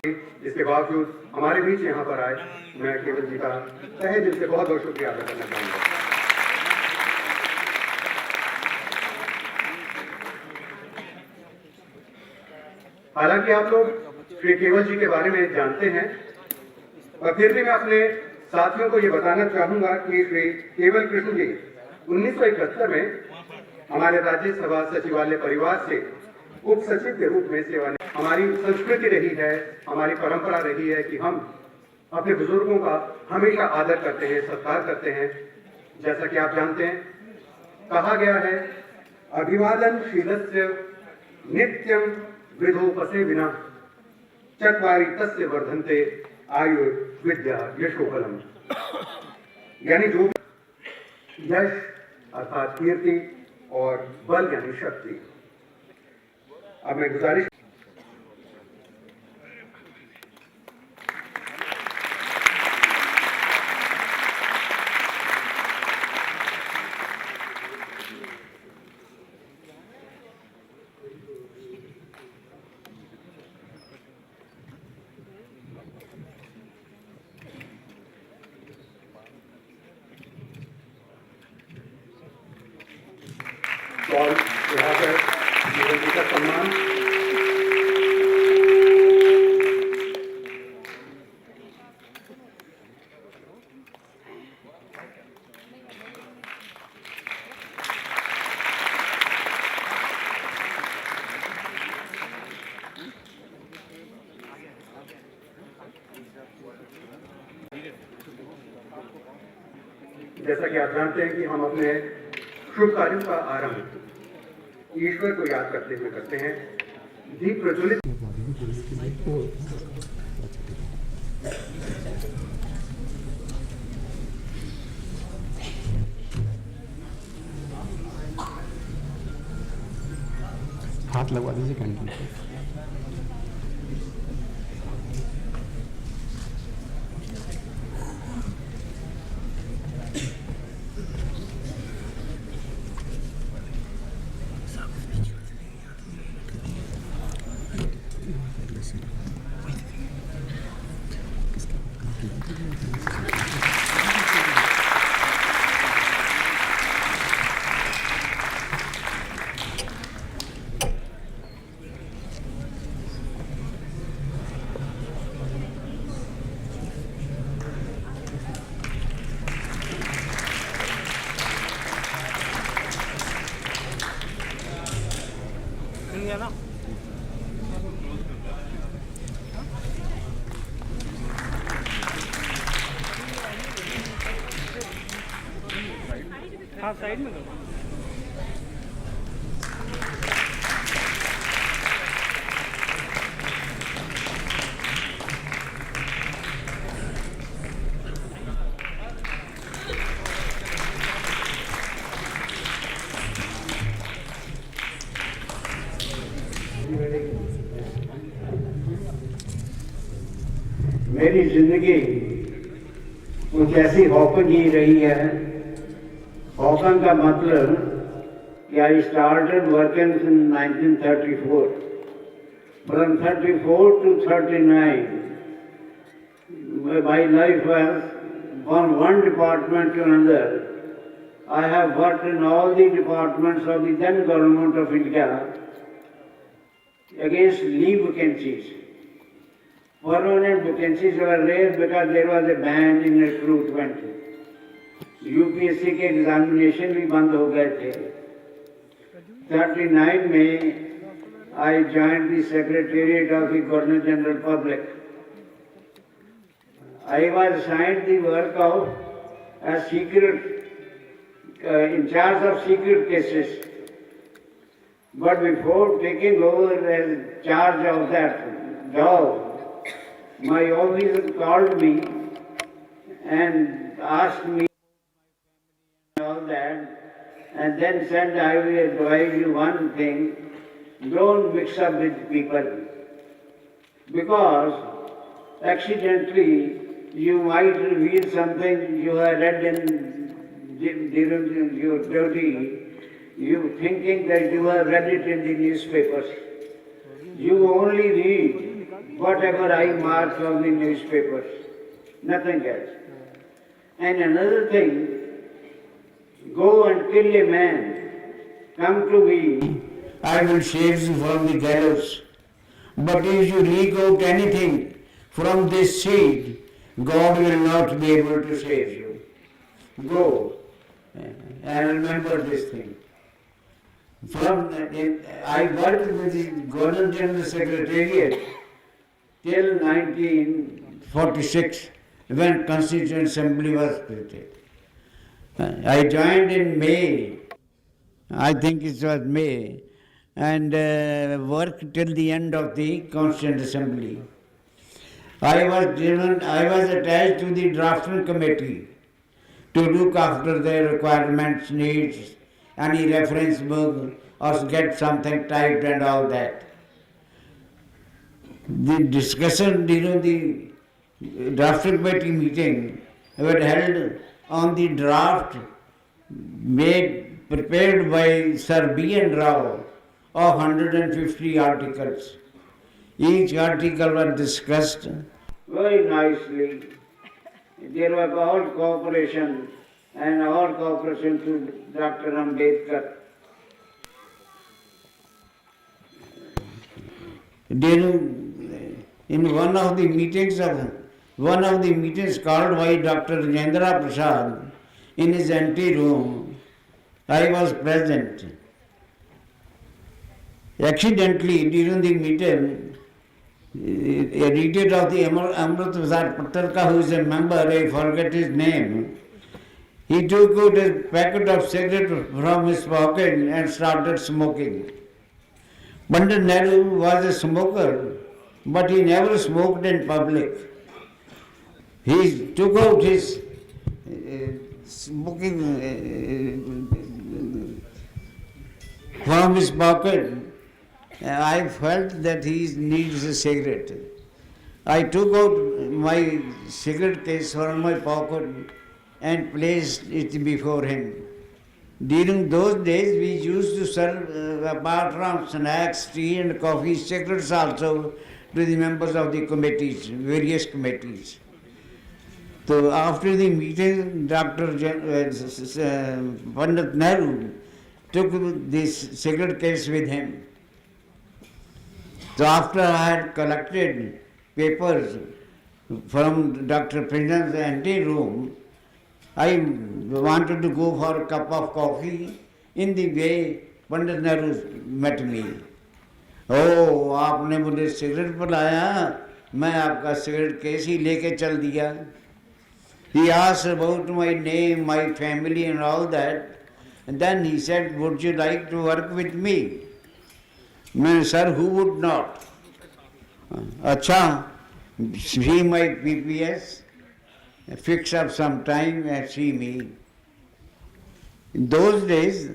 इसके बावजूद हमारे बीच यहाँ पर आए, मैं केवल जी का तहे दिल से बहुत बहुत शुक्रिया अदा करना चाहूँगा। हालांकि आप लोग श्री केवल जी के बारे में जानते हैं, और फिर भी मैं अपने साथियों को ये बताना चाहूंगा कि श्री केवल कृष्ण जी 1971 में हमारे राज्यसभा सचिवालय परिवार से उप सचिव के रूप में सेवा। हमारी संस्कृति रही है, हमारी परंपरा रही है कि हम अपने बुजुर्गों का हमेशा आदर करते हैं, सत्कार करते हैं। जैसा कि आप जानते हैं, कहा गया है, अभिवादनशीलस्य नित्यं वृद्धोपसे विना चत्वारि तस्य वर्धन्ते आयु विद्या यशोबलम। यानी जो यश अर्थात कीर्ति और बल यानी शक्ति। अब मैं गुजारिश और यहाँ पर केवल जी का सम्मान। जैसा कि आप जानते हैं कि हम अपने शुभ कार्यों का आरंभ ईश्वर को याद करते हुए करते हैं। दीप प्रज्वलित हाथ लगवा दीजिए कैंडल पे। ना हाँ साइड में दो। मेरी जिंदगी कुछ ऐसी हॉकन ही रही है। हॉकन का मतलब कि I started working in 1934। From 34 to 39, my life was from one department to another. I have worked in all the departments of the then government of India against leave vacancies. Permanent vacancies were rare because there was a ban in recruitment. UPSC के examination भी बंद हो गए थे। 39 में I joined the Secretariat of the Governor General Public. I was assigned the work of a secret, in charge of secret cases. But before taking over as charge of that job, my officer called me and asked me all that, and then said, I will advise you one thing, don't mix up with people, because accidentally you might reveal something you have read during your duty, you thinking that you have read it in the newspapers. You only read whatever I mark from the newspapers, nothing else. And another thing, go and kill a man, come to me, I will save you from the gallows. But if you leak out anything from this seed, God will not be able to save you. Go and remember this thing. I worked with the Governor General Secretariat till 1946 when Constituent Assembly was created. I joined in May, I think it was May, and worked till the end of the Constituent Assembly. I was attached to the drafting committee to look after their requirements, needs, any reference book, or get something typed and all that. The discussion during the drafting committee meeting were held on the draft prepared by Sir B.N. Rao of 150 articles. Each article was discussed very nicely. There was all cooperation and all cooperation to Dr. Ambedkar. In one of the meetings called by Dr. Rajendra Prasad in his anteroom, I was present. Accidentally, during the meeting, a reader of the Amrit Vizar Patarka, who is a member, I forget his name, he took out a packet of cigarettes from his pocket and started smoking. Pandit Nehru was a smoker, but he never smoked in public. He took out his smoking from his pocket. I felt that he needs a cigarette. I took out my cigarette case from my pocket and placed it before him. During those days, we used to serve, apart from snacks, tea and coffee, cigarettes also to the members of the committees, various committees. So after the meeting, Pandit Nehru took this cigarette case with him. So after I had collected papers from Dr. Prison's anteroom, I wanted to go for a cup of coffee. In the way, Pandit Nehru met me. Oh, आपने मुझे cigarette पिलाया, मैं आपका cigarette case ही लेके चल दिया. He asked about my name, my family and all that. And then he said, would you like to work with me? मैंने, sir, who would not? अच्छा, see my PPS, fix up some time and see me. In those days,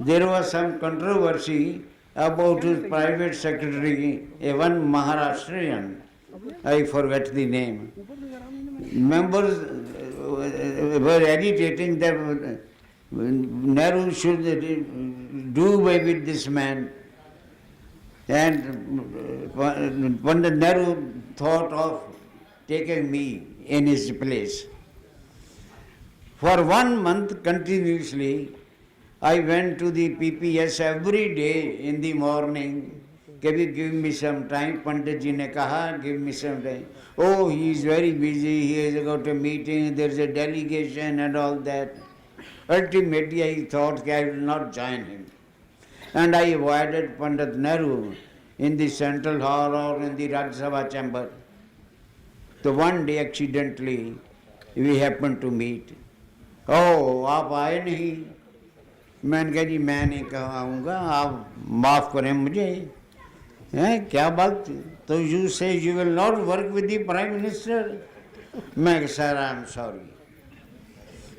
there was some controversy about his private secretary, a one Maharashtrian, I forget the name. Members were agitating that Nehru should do away with this man. And Pandit Nehru thought of taking me in his place. For 1 month continuously, I went to the PPS every day in the morning. Kabhi give me some time. Pandit ji ne kaha, give me some time. Oh, he is very busy. He has got a meeting. There is a delegation and all that. Ultimately, I thought I will not join him. And I avoided Pandit Nehru in the Central Hall or in the Rajya Sabha chamber. So one day accidentally we happened to meet. Oh, आप आए नहीं. मैंने कहा जी मैं नहीं आऊँगा, आप माफ़ करें मुझे. हैं क्या बात? तो you say you will not work with the Prime Minister? मैं कहा sir, I am sorry.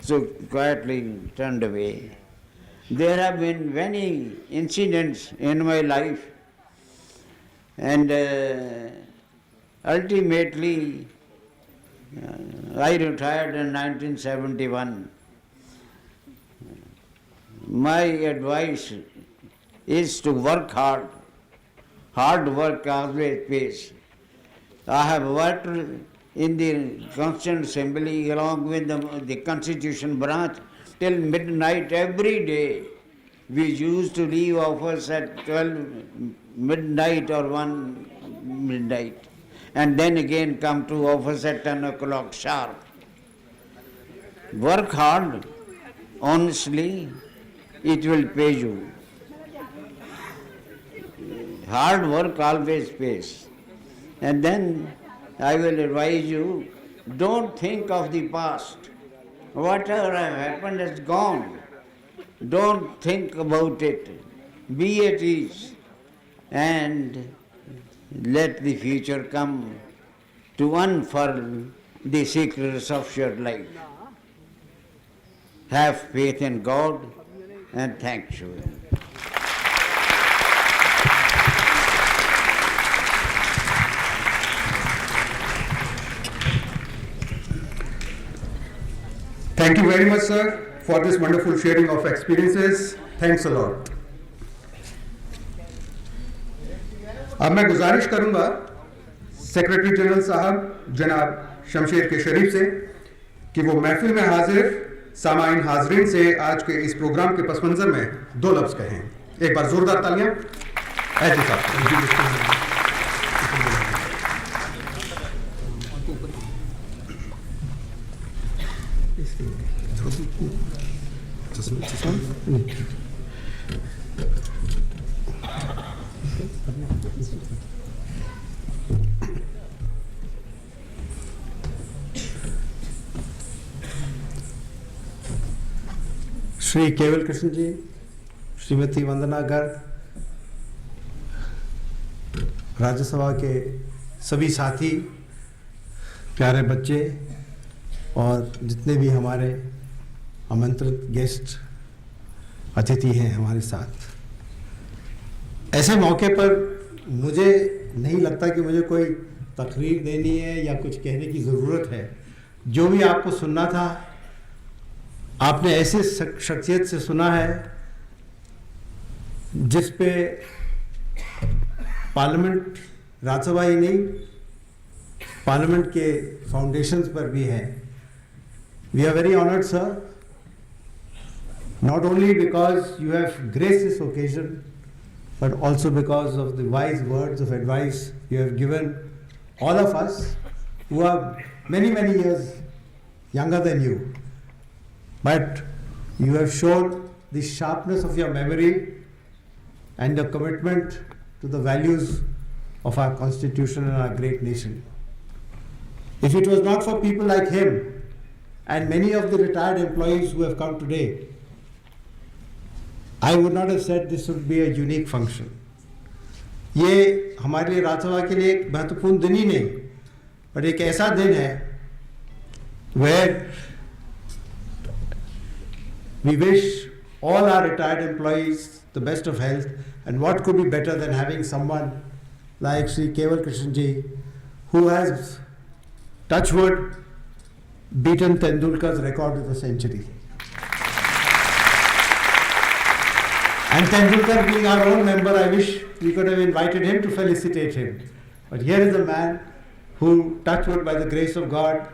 So quietly turned away. There have been many incidents in my life, and ultimately I retired in 1971. My advice is to work hard. Hard work always pays. I have worked in the Constituent Assembly along with the Constitution branch till midnight every day. We used to leave office at 12 midnight or 1 midnight, and then again come to office at 10 o'clock sharp. Work hard, honestly, it will pay you. Hard work always pays. And then I will advise you, don't think of the past. Whatever happened is gone. Don't think about it. Be at ease and let the future come to unfurl the secrets of your life. Have faith in God and thank you. Thank you very much, sir, for this wonderful sharing of experiences. Thanks a lot. अब मैं गुजारिश करूंगा secretary general साहब जनाब शमशेर के शरीफ से कि वो महफिल में हाजिर सामाइन हाजरीन से आज के इस प्रोग्राम के पस मंजर में 2 लफ्ज कहें। एक बार जोरदार तालियां। ऐसे साहब। श्री केवल कृष्ण जी, श्रीमती वंदना गर्ग, राज्यसभा के सभी साथी, प्यारे बच्चे और जितने भी हमारे आमंत्रित गेस्ट अतिथि हैं हमारे साथ, ऐसे मौके पर मुझे नहीं लगता कि मुझे कोई तकरीर देनी है या कुछ कहने की ज़रूरत है। जो भी आपको सुनना था आपने ऐसे शख्सियत से सुना है जिस पे पार्लियामेंट, राज्यसभा ही नहीं, पार्लियामेंट के फाउंडेशंस पर भी है। We are very honoured sir, not only because you have graced this occasion, but also because of the wise words of advice you have given all of us who are many, many years younger than you. But you have shown the sharpness of your memory and your commitment to the values of our constitution and our great nation. If it was not for people like him and many of the retired employees who have come today, I would not have said this would be a unique function. ये हमारे लिए राज्यसभा के लिए एक महत्वपूर्ण दिन ही नहीं, पर एक ऐसा दिन है where we wish all our retired employees the best of health, and what could be better than having someone like Sri Keval Krishan ji, who has, touch wood, beaten Tendulkar's record with a century. And Tendulkar being our own member, I wish we could have invited him to felicitate him. But here is a man who, touch wood by the grace of God,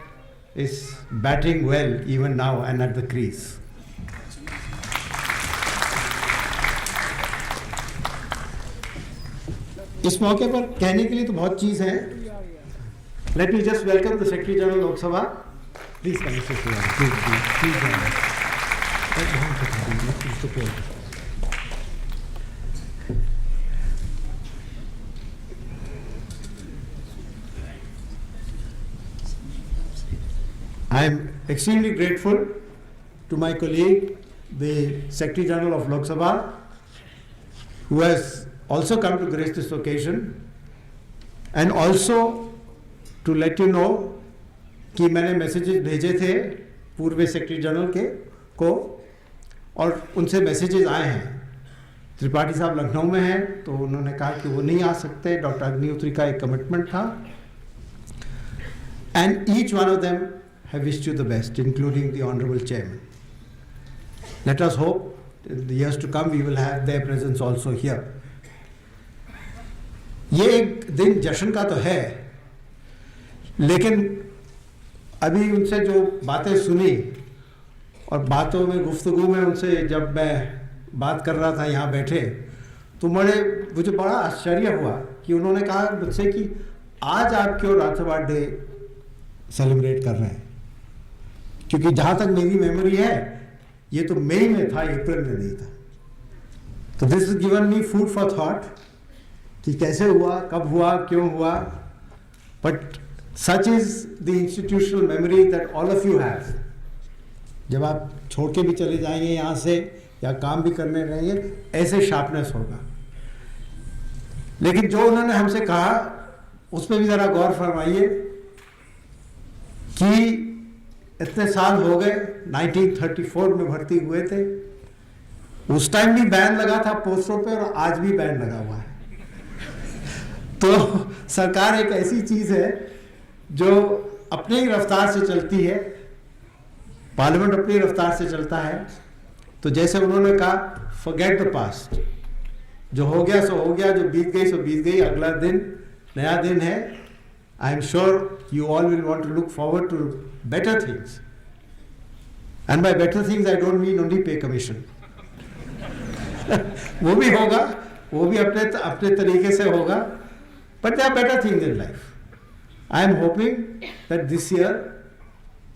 is batting well even now and at the crease. इस मौके पर कहने के लिए तो बहुत चीज़ है। Let me just welcome the Secretary General Lok Sabha. Please come, Mr. Please. I am extremely grateful to my colleague, the Secretary General of Lok Sabha, who has also come to grace this occasion, and also to let you know कि मैंने messages भेजे थे पूर्व secretary general के को और उनसे messages आए हैं। त्रिपाठी साहब लखनऊ में हैं तो उन्होंने कहा कि वो नहीं आ सकते, डॉक्टर अग्निहोत्री का एक कमिटमेंट था, and each one of them have wished you the best, including the Honorable Chairman. Let us hope in the years to come we will have their presence also here. ये एक दिन जश्न का तो है, लेकिन अभी उनसे जो बातें सुनी और बातों में गुफ्तगू में उनसे जब मैं बात कर रहा था यहाँ बैठे, तो मुझे बड़ा आश्चर्य हुआ कि उन्होंने कहा मुझसे कि आज आप क्यों राष्ट्रवाद डे सेलिब्रेट कर रहे हैं, क्योंकि जहाँ तक मेरी मेमोरी है ये तो मई में था, अप्रैल में नहीं था। तो this is given me food for thought कि कैसे हुआ, कब हुआ, क्यों हुआ। But such is the institutional memory that all of you have. जब आप छोड़ के भी चले जाएंगे यहाँ से या काम भी करने रहेंगे, ऐसे शार्पनेस होगा। लेकिन जो उन्होंने हमसे कहा उस पर भी जरा गौर फरमाइए कि इतने साल हो गए, 1934 में भर्ती हुए थे, उस टाइम भी बैन लगा था पोस्टरों पे और आज भी बैन लगा हुआ है। तो सरकार एक ऐसी चीज है जो अपनी रफ्तार से चलती है, पार्लियामेंट अपनी रफ्तार से चलता है। तो जैसे उन्होंने कहा फॉरगेट द पास्ट, जो हो गया सो हो गया, जो बीत गई सो बीत गई, अगला दिन नया दिन है। I am sure you all will want to look forward to better things, and by better things I don't mean only pay commission. वो भी होगा, वो भी अपने तरीके से होगा, but there are better things in life. I am hoping that this year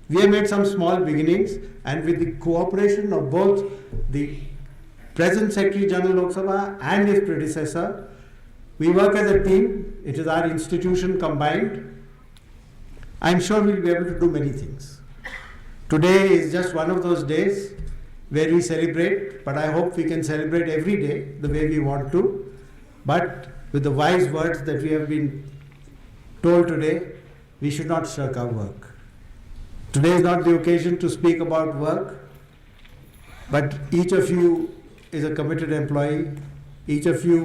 we have made some small beginnings, and with the cooperation of both the present Secretary General Lok Sabha and his predecessor, we work as a team. It is our institution combined. I am sure we will be able to do many things. Today is just one of those days where we celebrate, but I hope we can celebrate every day the way we want to, but with the wise words that we have been told today, we should not shirk our work. Today is not the occasion to speak about work, but each of you is a committed employee. Each of you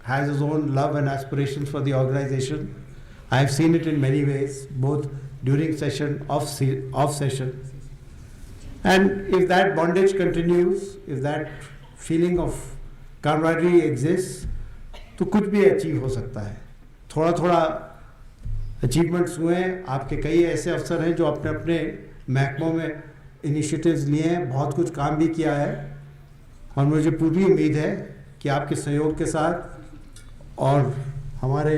has his own love and aspirations for the organization. I have seen it in many ways, both during session, off session. And if that bondage continues, if that feeling of camaraderie exists, तो कुछ भी achieve हो सकता है। थोड़ा थोड़ा achievements हुए हैं। आपके कई ऐसे अफसर हैं जो अपने अपने महकमों में इनिशिएटिव्स लिए हैं, बहुत कुछ काम भी किया है, और मुझे पूरी उम्मीद है कि आपके सहयोग के साथ और हमारे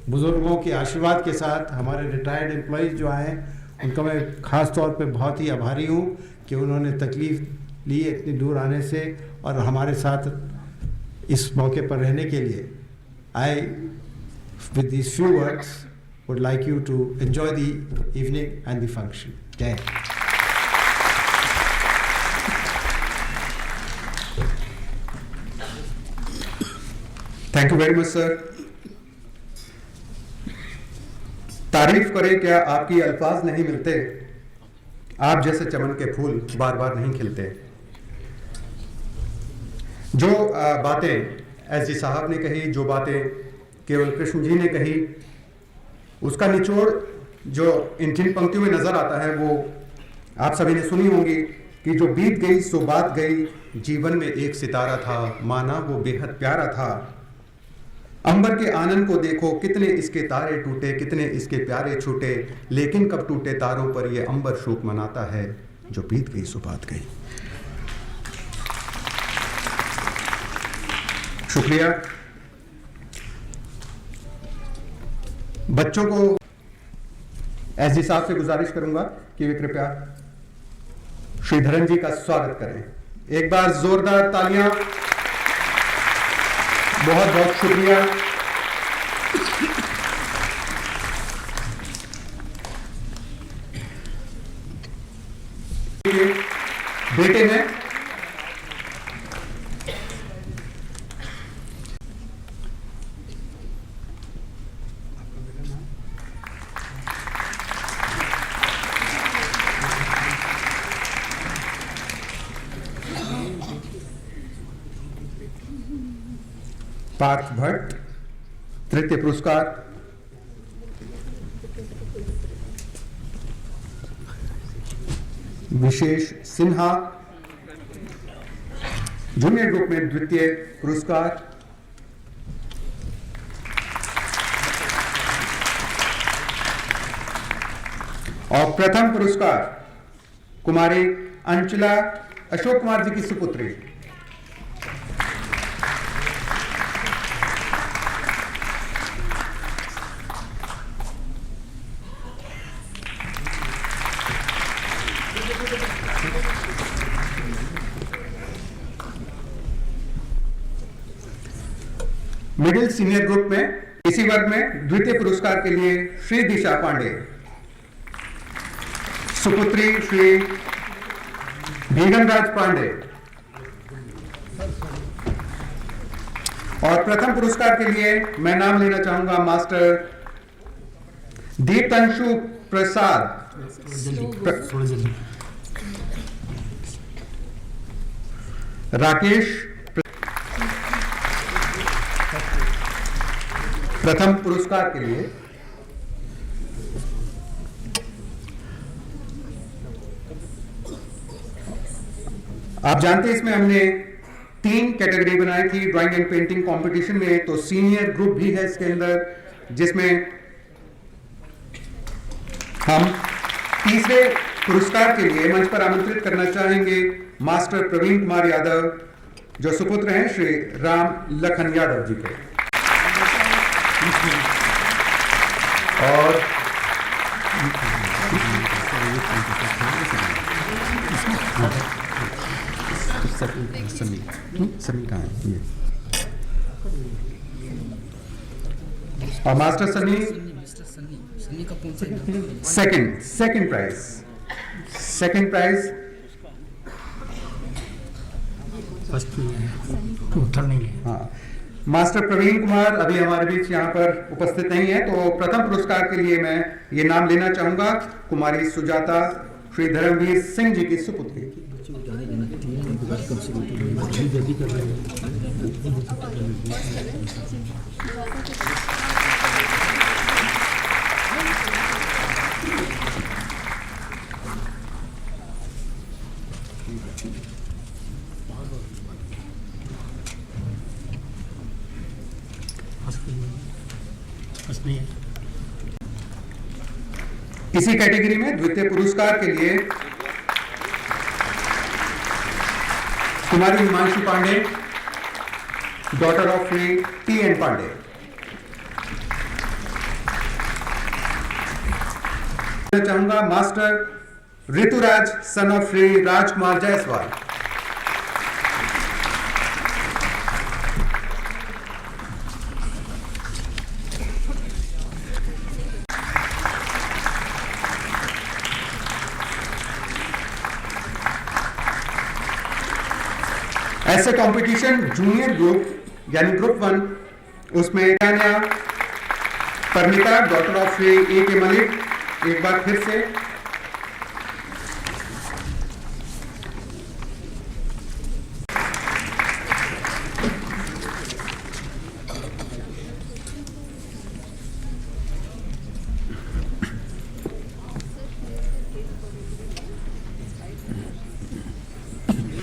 बुजुर्गों के आशीर्वाद के साथ हमारे रिटायर्ड एम्प्लॉयज़ जो आए हैं उनका मैं ख़ास तौर पे बहुत ही आभारी हूँ कि उन्होंने तकलीफ़ ली इतनी दूर आने से और हमारे साथ इस मौके पर रहने के लिए। आई with these few words would like you to enjoy the evening and the function. Jai Hind. Thank you very much sir. तारीफ करें क्या आपकी अल्फाज नहीं मिलते, आप जैसे चमन के फूल बार बार नहीं खिलते। जो बातें एस जी साहब ने कही, जो बातें केवल कृष्ण जी ने कही, उसका निचोड़ जो इन 3 पंक्तियों में नजर आता है वो आप सभी ने सुनी होंगी कि जो बीत गई सो बात गई, जीवन में एक सितारा था, माना वो बेहद प्यारा था। अंबर के आनंद को देखो, कितने इसके तारे टूटे, कितने इसके प्यारे छूटे, लेकिन कब टूटे तारों पर ये अंबर शोक मनाता है, जो बीत गई सो बात गई। शुक्रिया। बच्चों को एस जी साहब से गुजारिश करूंगा कि वे कृपया श्रीधरन जी का स्वागत करें। एक बार जोरदार तालियां। बहुत बहुत शुक्रिया। बेटे हैं पार्थ भट्ट, तृतीय पुरस्कार विशेष सिन्हा, जूनियर ग्रुप में द्वितीय पुरस्कार और प्रथम पुरस्कार कुमारी अंचला अशोक कुमार जी की सुपुत्री। मिडिल सीनियर ग्रुप में इसी वर्ग में द्वितीय पुरस्कार के लिए श्री दिशा पांडे, सुपुत्री श्री भीगनराज पांडे। और प्रथम पुरस्कार के लिए मैं नाम लेना चाहूंगा मास्टर दीप्तांशु प्रसाद राकेश। प्रथम पुरस्कार के लिए आप जानते हैं इसमें हमने 3 कैटेगरी बनाई थी ड्राइंग एंड पेंटिंग कंपटीशन में, तो सीनियर ग्रुप भी है इसके अंदर, जिसमें हम तीसरे पुरस्कार के लिए मंच पर आमंत्रित करना चाहेंगे मास्टर प्रवीण कुमार यादव, जो सुपुत्र हैं श्री राम लखन यादव जी के। और सनी कहाँ है ये? और मास्टर सनी सेकंड प्राइज। उत्तर नहीं है। हाँ, मास्टर प्रवीण कुमार अभी हमारे बीच यहाँ पर उपस्थित नहीं है, तो प्रथम पुरस्कार के लिए मैं ये नाम लेना चाहूंगा कुमारी सुजाता श्री धर्मवीर सिंह जी की सुपुत्री। इसी कैटेगरी में द्वितीय पुरस्कार के लिए Kumari Himanshu Pandey, daughter of Shri T N. Pandey. मैं चाहूंगा master Rituraj son of Shri Rajkumar Jaiswal. ऐसे कंपटीशन जूनियर ग्रुप यानी ग्रुप 1, उसमें Paramita daughter of Shri A K Malik एक बार फिर से